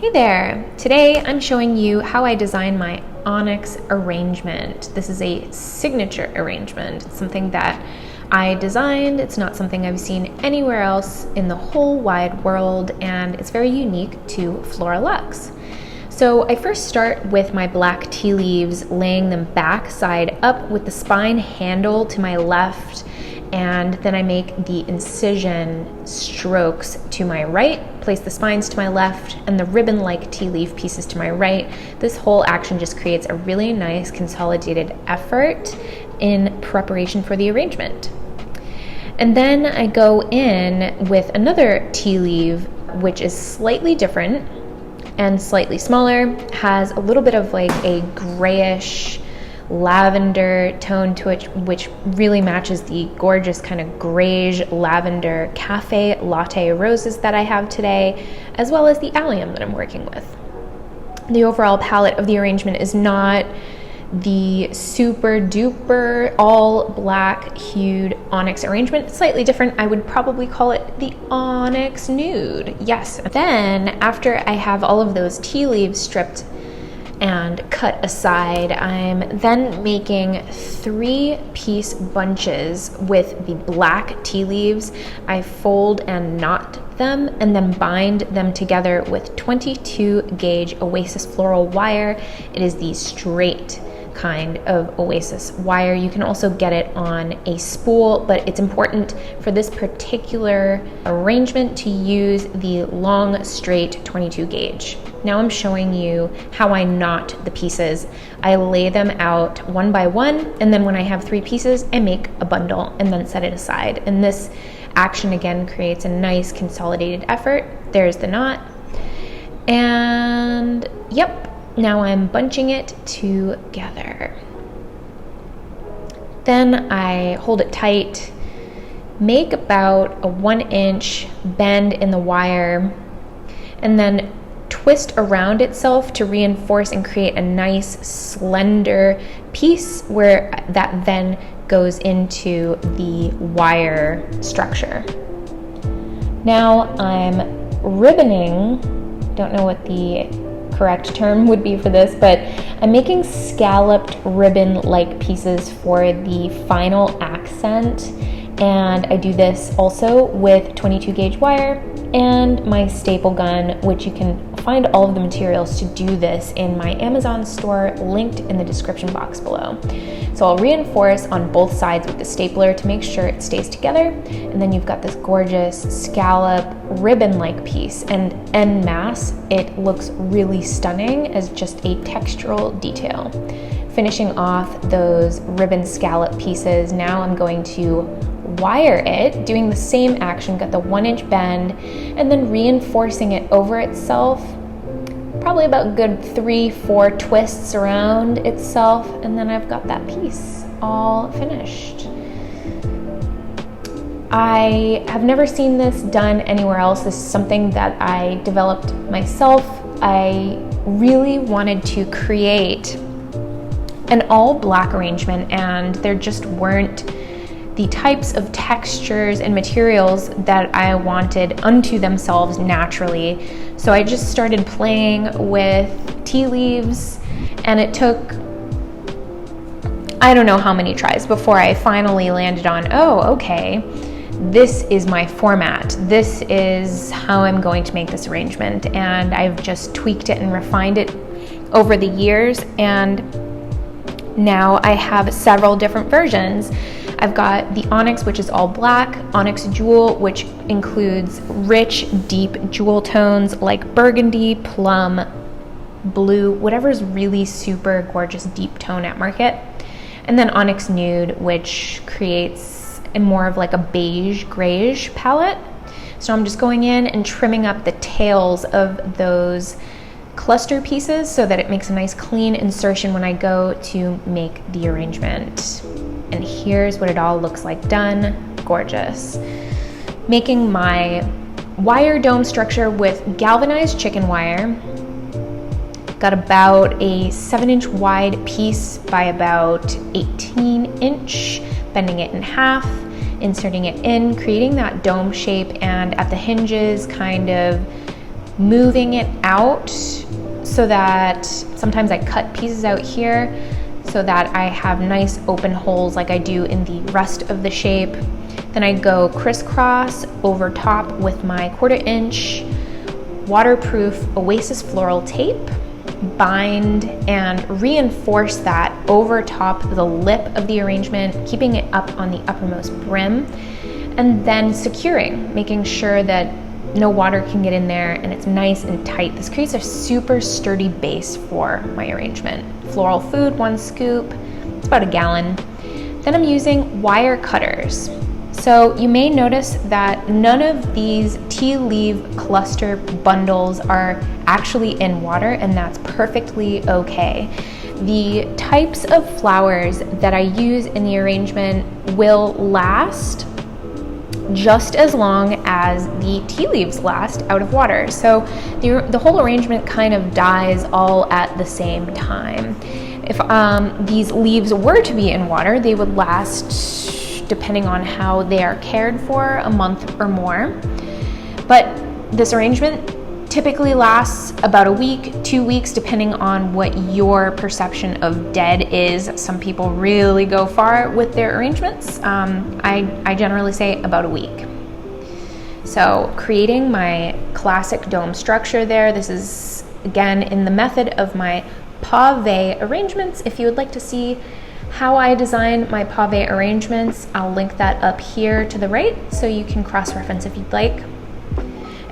Hey there! Today I'm showing you how I design my ONYX arrangement. This is a signature arrangement. It's something that I designed. It's not something I've seen anywhere else in the whole wide world, and it's very unique to FLORA LUX. So I first start with my black tea leaves, laying them back side up with the spine handle to my left, and then I make the incision strokes to my right, place the spines to my left, and the ribbon-like tea leaf pieces to my right. This whole action just creates a really nice consolidated effort in preparation for the arrangement. And then I go in with another tea leaf, which is slightly different and slightly smaller, has a little bit of like a grayish lavender tone to it, which really matches the gorgeous kind of grayish lavender cafe latte roses that I have today, as well as the allium that I'm working with. The overall palette of the arrangement is not the super duper all black hued ONYX arrangement. It's slightly different. I would probably call it the ONYX nude. Yes. Then after I have all of those tea leaves stripped and cut aside, I'm then making 3-piece bunches with the black tea leaves. I fold and knot them and then bind them together with 22 gauge Oasis floral wire. It is the straight kind of Oasis wire. You can also get it on a spool, but it's important for this particular arrangement to use the long straight 22 gauge. Now I'm showing you how I knot the pieces. I lay them out one by one, and then when I have 3 pieces, I make a bundle and then set it aside. And this action again creates a nice consolidated effort. There's the knot. And yep, now I'm bunching it together. Then I hold it tight, make about a 1-inch bend in the wire, and then twist around itself to reinforce and create a nice slender piece where that then goes into the wire structure. Now I'm ribboning, don't know what the correct term would be for this, but I'm making scalloped ribbon-like pieces for the final accent, and I do this also with 22 gauge wire and my staple gun, which you can find all of the materials to do this in my Amazon store linked in the description box below. So I'll reinforce on both sides with the stapler to make sure it stays together, and then you've got this gorgeous scallop ribbon-like piece, and en masse it looks really stunning as just a textural detail. Finishing off those ribbon scallop pieces, now I'm going to wire it, doing the same action, got the 1-inch bend, and then reinforcing it over itself, probably about good 3-4 twists around itself, and then I've got that piece all finished. I have never seen this done anywhere else. This is something that I developed myself. I really wanted to create an all black arrangement, and there just weren't the types of textures and materials that I wanted unto themselves naturally. So I just started playing with tea leaves, and it took I don't know how many tries before I finally landed on, oh, okay, this is my format. This is how I'm going to make this arrangement. And I've just tweaked it and refined it over the years, and now I have several different versions. I've got the ONYX, which is all black, ONYX Jewel, which includes rich, deep jewel tones like burgundy, plum, blue, whatever's really super gorgeous deep tone at market. And then ONYX Nude, which creates a more of like a beige, grayish palette. So I'm just going in and trimming up the tails of those cluster pieces so that it makes a nice clean insertion when I go to make the arrangement. And here's what it all looks like done. Gorgeous. Making my wire dome structure with galvanized chicken wire. Got about a 7-inch wide piece by about 18-inch, bending it in half, inserting it in, creating that dome shape, and at the hinges kind of moving it out so that sometimes I cut pieces out here so that I have nice open holes like I do in the rest of the shape. Then I go crisscross over top with my 1/4 inch waterproof Oasis floral tape, bind and reinforce that over top the lip of the arrangement, keeping it up on the uppermost brim, and then securing, making sure that no water can get in there and it's nice and tight. This creates a super sturdy base for my arrangement. Floral food, 1 scoop, it's about 1 gallon. Then I'm using wire cutters. So you may notice that none of these tea leaf cluster bundles are actually in water, and that's perfectly okay. The types of flowers that I use in the arrangement will last just as long as the tea leaves last out of water. So the whole arrangement kind of dies all at the same time. If these leaves were to be in water, they would last, depending on how they are cared for, a month or more. But this arrangement typically lasts about a week, 2 weeks, depending on what your perception of dead is. Some people really go far with their arrangements. I generally say about a week. So creating my classic dome structure there. This is, again, in the method of my pave arrangements. If you would like to see how I design my pave arrangements, I'll link that up here to the right so you can cross-reference if you'd like.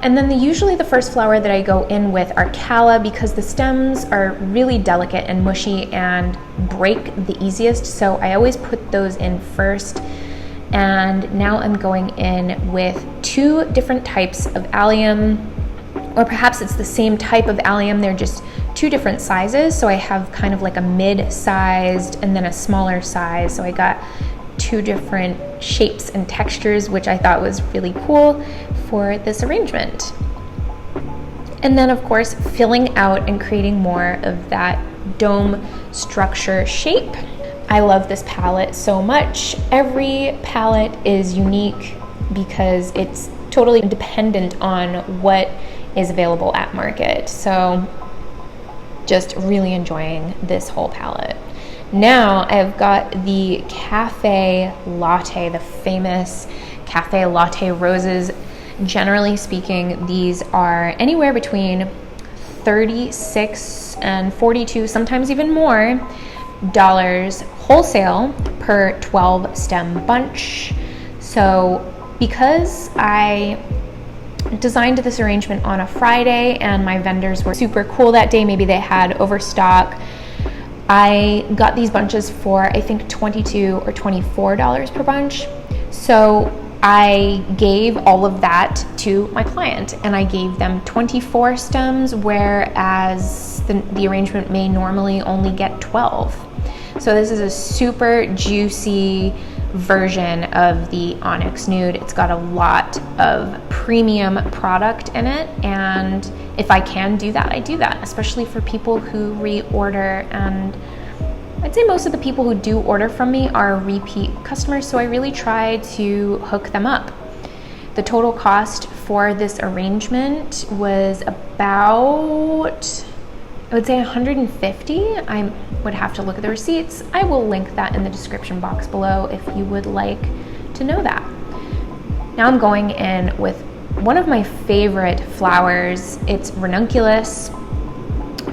And then usually the first flower that I go in with are calla, because the stems are really delicate and mushy and break the easiest, so I always put those in first. And now I'm going in with 2 different types of allium, or perhaps it's the same type of allium, they're just 2 different sizes. So I have kind of like a mid-sized and then a smaller size, so I got 2 different shapes and textures, which I thought was really cool for this arrangement. And then of course filling out and creating more of that dome structure shape. I love this palette so much. Every palette is unique because it's totally dependent on what is available at market. So just really enjoying this whole palette. Now I've got the Cafe Latte, the famous Cafe Latte roses. Generally speaking, these are anywhere between $36 and $42, sometimes even more, dollars wholesale per 12 stem bunch. So because I designed this arrangement on a Friday and my vendors were super cool that day, maybe they had overstock, I got these bunches for I think $22 or $24 per bunch. So I gave all of that to my client and I gave them 24 stems, whereas the arrangement may normally only get 12. So this is a super juicy version of the ONYX Nude. It's got a lot of premium product in it, and if I can do that, I do that, especially for people who reorder. And I'd say most of the people who do order from me are repeat customers, so I really try to hook them up. The total cost for this arrangement was about, I would say $150. I would have to look at the receipts. I will link that in the description box below if you would like to know that. Now I'm going in with one of my favorite flowers. It's ranunculus,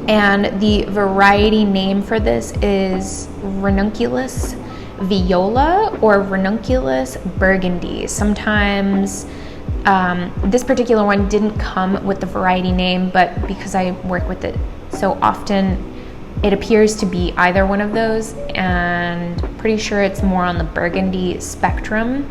and the variety name for this is ranunculus viola or ranunculus burgundy. Sometimes this particular one didn't come with the variety name, but because I work with it so often, it appears to be either one of those, and pretty sure it's more on the burgundy spectrum.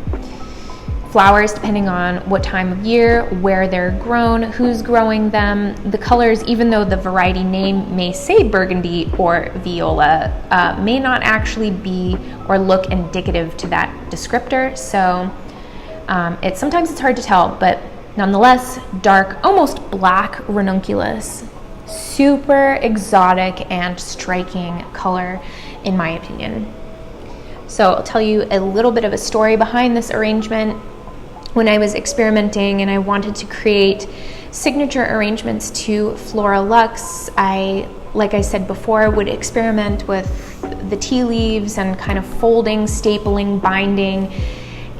Flowers, depending on what time of year, where they're grown, who's growing them, the colors, even though the variety name may say burgundy or viola, may not actually be or look indicative to that descriptor. So sometimes it's hard to tell, but nonetheless, dark, almost black ranunculus. Super exotic and striking color, in my opinion. So I'll tell you a little bit of a story behind this arrangement. When I was experimenting and I wanted to create signature arrangements to FLORA LUX, like I said before, would experiment with the tea leaves and kind of folding, stapling, binding.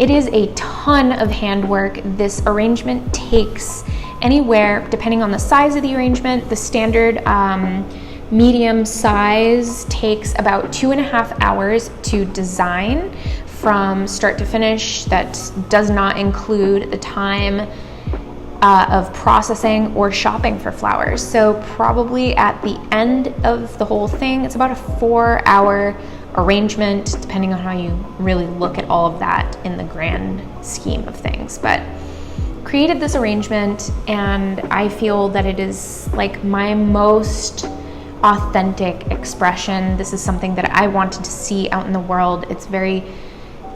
It is a ton of handwork. This arrangement takes anywhere, depending on the size of the arrangement, the standard medium size takes about 2.5 hours to design from start to finish. That does not include the time of processing or shopping for flowers. So probably at the end of the whole thing, it's about a 4-hour arrangement, depending on how you really look at all of that in the grand scheme of things. But created this arrangement, and I feel that it is like my most authentic expression. This is something that I wanted to see out in the world. It's very,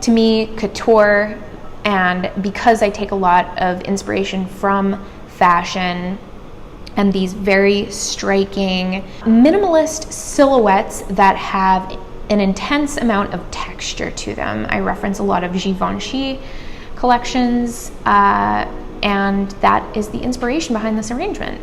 to me, couture. And because I take a lot of inspiration from fashion and these very striking minimalist silhouettes that have an intense amount of texture to them, I reference a lot of Givenchy collections, and that is the inspiration behind this arrangement.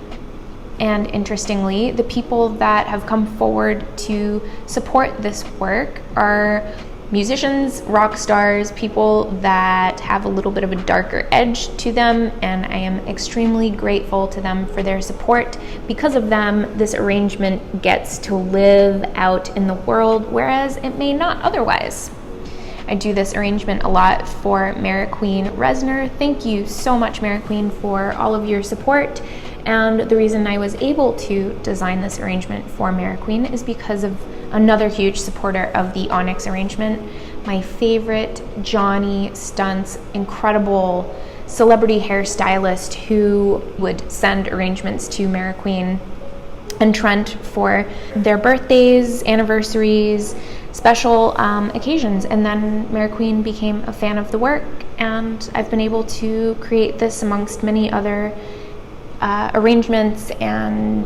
And interestingly, the people that have come forward to support this work are musicians, rock stars, people that have a little bit of a darker edge to them, and I am extremely grateful to them for their support. Because of them, this arrangement gets to live out in the world, whereas it may not otherwise. I do this arrangement a lot for Mary Queen Resner. Thank you so much, Mary Queen, for all of your support. And the reason I was able to design this arrangement for Mary Queen is because of another huge supporter of the ONYX arrangement, my favorite Johnny Stunts, incredible celebrity hairstylist who would send arrangements to Mary Queen and Trent for their birthdays, anniversaries, special occasions. And then Mary Queen became a fan of the work, and I've been able to create this amongst many other arrangements and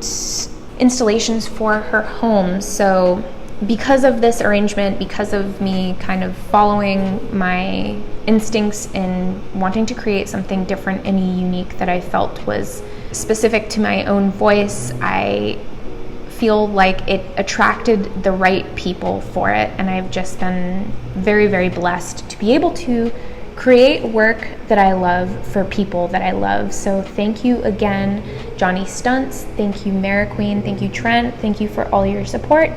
installations for her home. So because of this arrangement, because of me kind of following my instincts in wanting to create something different and unique that I felt was specific to my own voice, I feel like it attracted the right people for it. And I've just been very, very blessed to be able to create work that I love for people that I love. So thank you again, Johnny Stunts. Thank you, Mary Queen. Thank you, Trent. Thank you for all your support.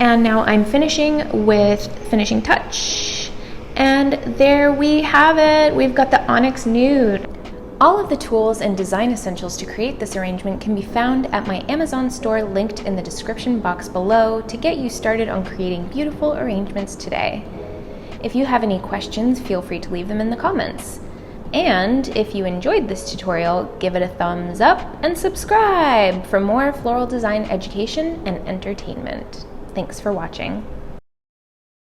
And now I'm finishing with finishing touch. And there we have it. We've got the ONYX Nude. All of the tools and design essentials to create this arrangement can be found at my Amazon store linked in the description box below to get you started on creating beautiful arrangements today. If you have any questions, feel free to leave them in the comments. And if you enjoyed this tutorial, give it a thumbs up and subscribe for more floral design education and entertainment. Thanks for watching.